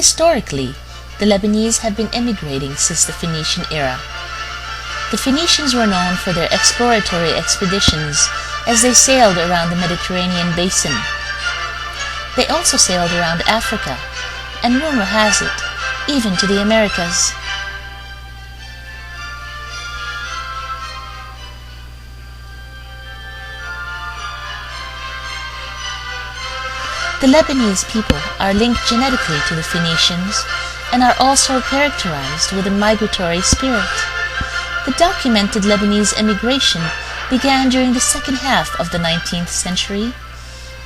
Historically, the Lebanese have been emigrating since the Phoenician era. The Phoenicians were known for their exploratory expeditions as they sailed around the Mediterranean basin. They also sailed around Africa, and rumor has it, even to the Americas. The Lebanese people are linked genetically to the Phoenicians and are also characterized with a migratory spirit. The documented Lebanese emigration began during the second half of the 19th century.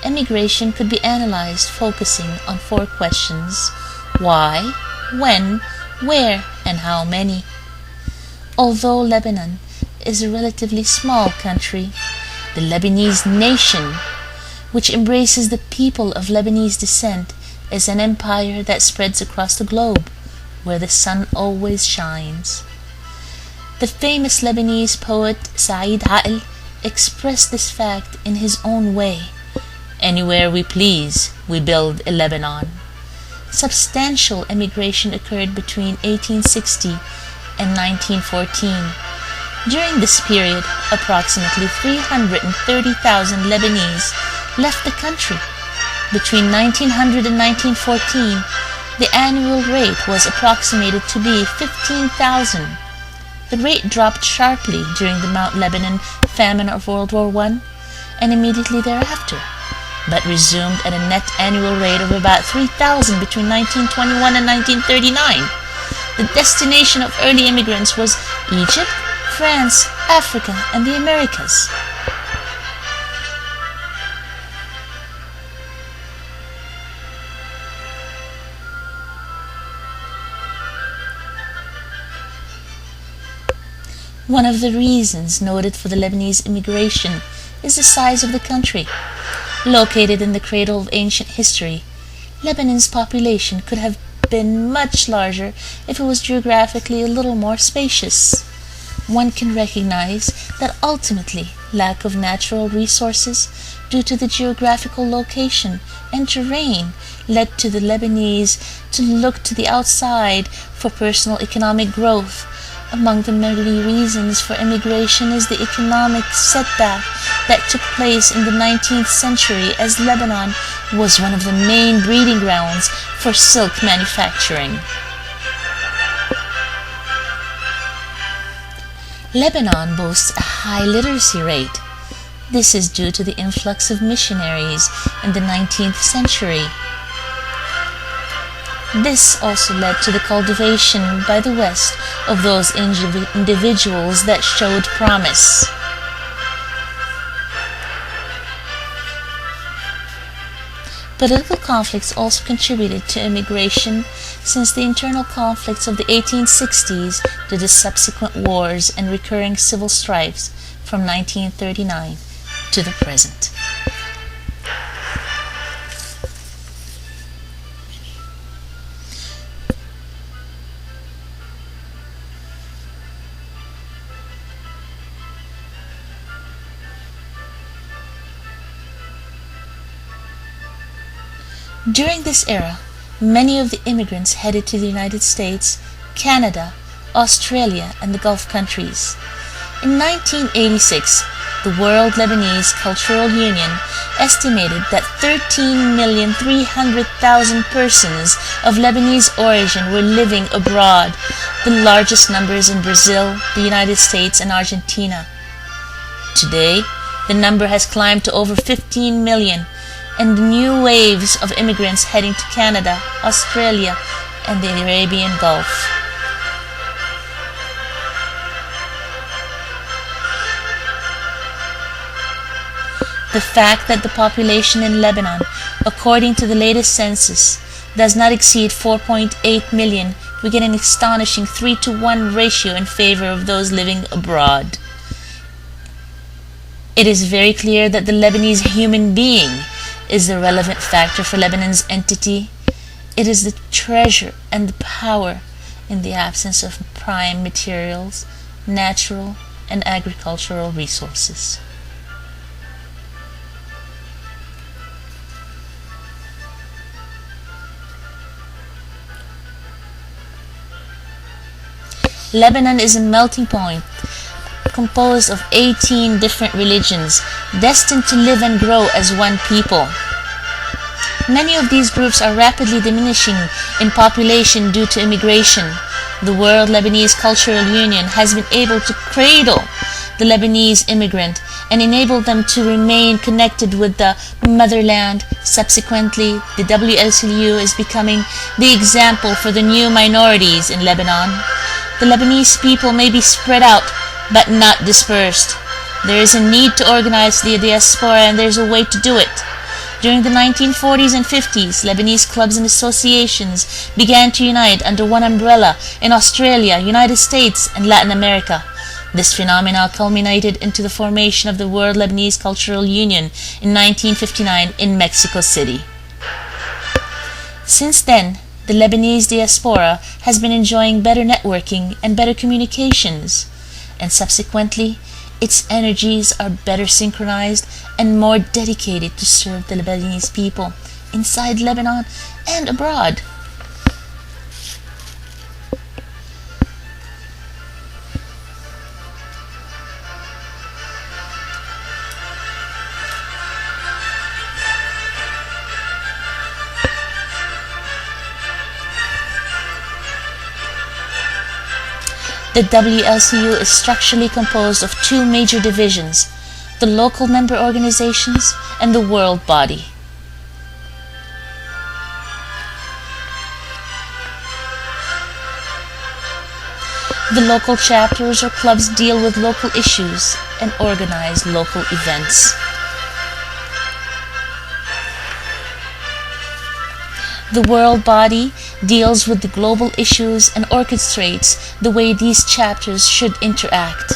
Emigration could be analyzed focusing on 4 questions: why, when, where, and how many. Although Lebanon is a relatively small country, the Lebanese nation, which embraces the people of Lebanese descent, is an empire that spreads across the globe, where the sun always shines. The famous Lebanese poet Said Aql expressed this fact in his own way: "Anywhere we please, we build a Lebanon." Substantial emigration occurred between 1860 and 1914. During this period, approximately 330,000 Lebanese left the country. Between 1900 and 1914, the annual rate was approximated to be 15,000. The rate dropped sharply during the Mount Lebanon famine of World War I and immediately thereafter, but resumed at a net annual rate of about 3,000 between 1921 and 1939. The destination of early immigrants was Egypt, France, Africa, and the Americas. One of the reasons noted for the Lebanese immigration is the size of the country. Located in the cradle of ancient history, Lebanon's population could have been much larger if it was geographically a little more spacious. One can recognize that ultimately lack of natural resources due to the geographical location and terrain led to the Lebanese to look to the outside for personal economic growth. Among the many reasons for immigration is the economic setback that took place in the 19th century, as Lebanon was one of the main breeding grounds for silk manufacturing. Lebanon boasts a high literacy rate. This is due to the influx of missionaries in the 19th century. This also led to the cultivation by the West of those individuals that showed promise. Political conflicts also contributed to immigration, since the internal conflicts of the 1860s to the subsequent wars and recurring civil strifes from 1939 to the present. During this era, many of the immigrants headed to the United States, Canada, Australia, and the Gulf countries. In 1986, the World Lebanese Cultural Union estimated that 13,300,000 persons of Lebanese origin were living abroad, the largest numbers in Brazil, the United States, and Argentina. Today, the number has climbed to over 15 million, and the new waves of immigrants heading to Canada, Australia, and the Arabian Gulf. The fact that the population in Lebanon, according to the latest census, does not exceed 4.8 million, we get an astonishing 3-to-1 ratio in favor of those living abroad. It is very clear that the Lebanese human being is the relevant factor for Lebanon's entity. It is the treasure and the power in the absence of prime materials, natural and agricultural resources. Lebanon is a melting point composed of 18 different religions, destined to live and grow as one people. Many of these groups are rapidly diminishing in population due to immigration. The World Lebanese Cultural Union has been able to cradle the Lebanese immigrant and enable them to remain connected with the motherland. Subsequently, the WLCU is becoming the example for the new minorities in Lebanon. The Lebanese people may be spread out, but not dispersed. There is a need to organize the diaspora, and there's a way to do it. During the 1940s and 50s, Lebanese clubs and associations began to unite under one umbrella in Australia, United States, and Latin America. This phenomenon culminated into the formation of the World Lebanese Cultural Union in 1959 in Mexico City. Since then, the Lebanese diaspora has been enjoying better networking and better communications, and subsequently, its energies are better synchronized and more dedicated to serve the Lebanese people inside Lebanon and abroad. The WLCU is structurally composed of two major divisions, the local member organizations and the world body. The local chapters or clubs deal with local issues and organize local events. The world body deals with the global issues and orchestrates the way these chapters should interact.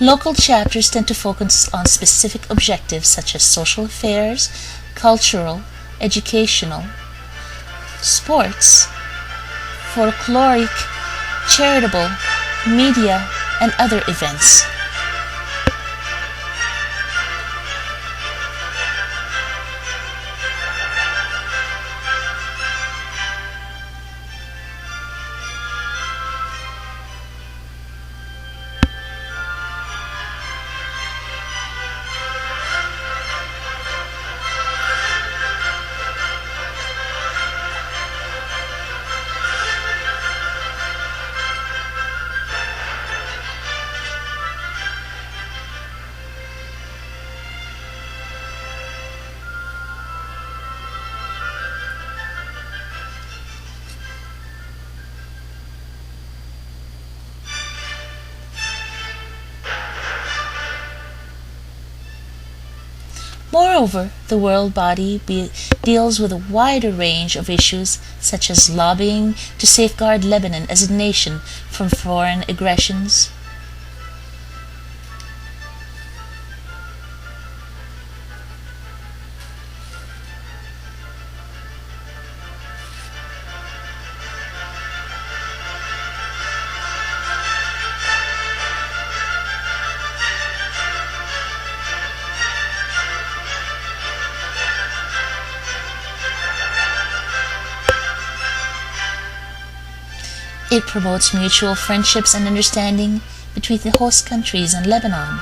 Local chapters tend to focus on specific objectives such as social affairs, cultural, educational, sports, folkloric, charitable, media, and other events. Moreover, the world body deals with a wider range of issues such as lobbying to safeguard Lebanon as a nation from foreign aggressions, It promotes mutual friendships and understanding between the host countries and Lebanon.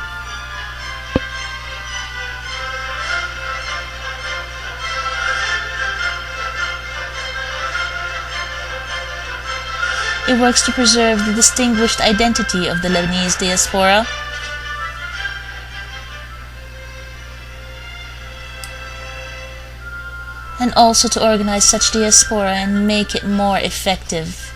It works to preserve the distinguished identity of the Lebanese diaspora and also to organize such diaspora and make it more effective.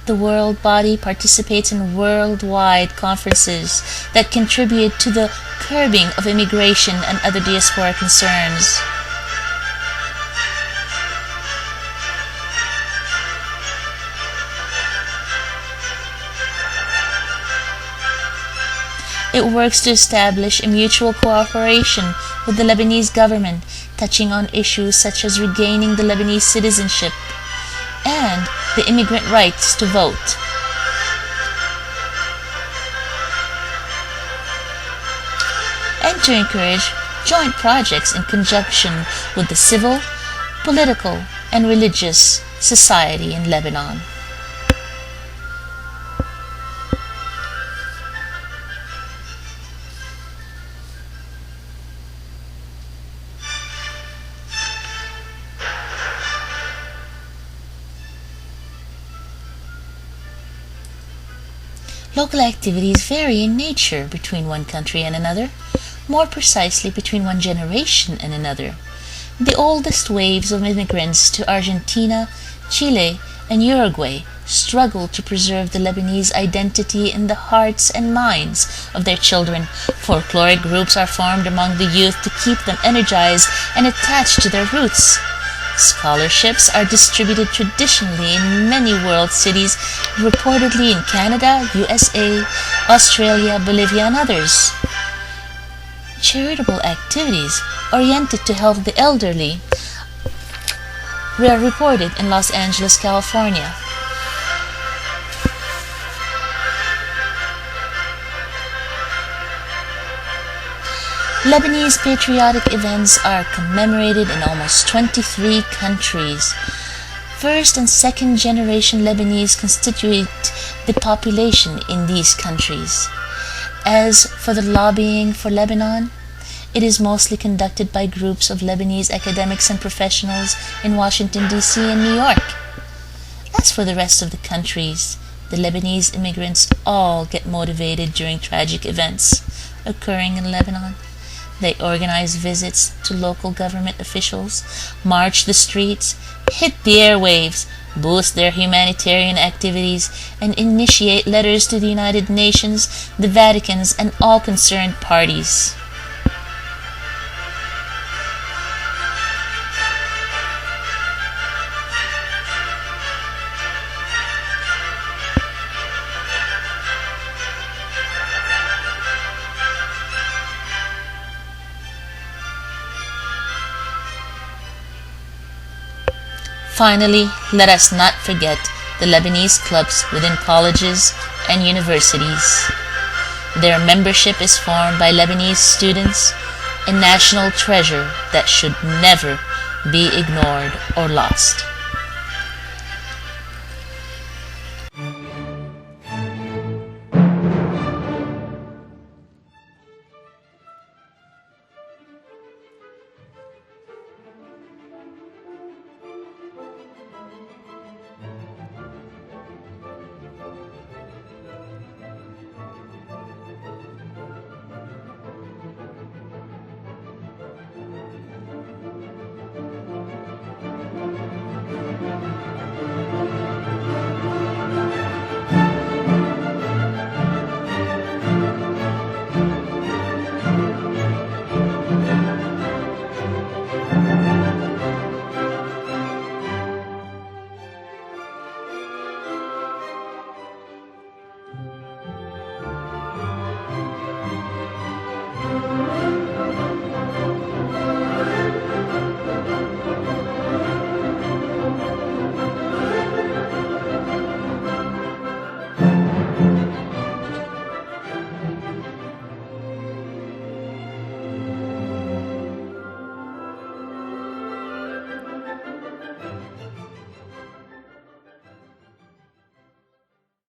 The World Body participates in worldwide conferences that contribute to the curbing of immigration and other diaspora concerns. It works to establish a mutual cooperation with the Lebanese government, touching on issues such as regaining the Lebanese citizenship and the immigrant rights to vote. And to encourage joint projects in conjunction with the civil, political, and religious society in Lebanon. Local activities vary in nature between one country and another, more precisely between one generation and another. The oldest waves of immigrants to Argentina, Chile, and Uruguay struggle to preserve the Lebanese identity in the hearts and minds of their children. Folkloric groups are formed among the youth to keep them energized and attached to their roots. Scholarships are distributed traditionally in many world cities, reportedly in Canada, USA, Australia, Bolivia, and others. Charitable activities oriented to help the elderly were reported in Los Angeles, California. Lebanese patriotic events are commemorated in almost 23 countries. First and second generation Lebanese constitute the population in these countries. As for the lobbying for Lebanon, it is mostly conducted by groups of Lebanese academics and professionals in Washington, D.C. and New York. As for the rest of the countries, the Lebanese immigrants all get motivated during tragic events occurring in Lebanon. They organize visits to local government officials, march the streets, hit the airwaves, boost their humanitarian activities, and initiate letters to the United Nations, the Vatican, and all concerned parties. Finally, let us not forget the Lebanese clubs within colleges and universities. Their membership is formed by Lebanese students, a national treasure that should never be ignored or lost.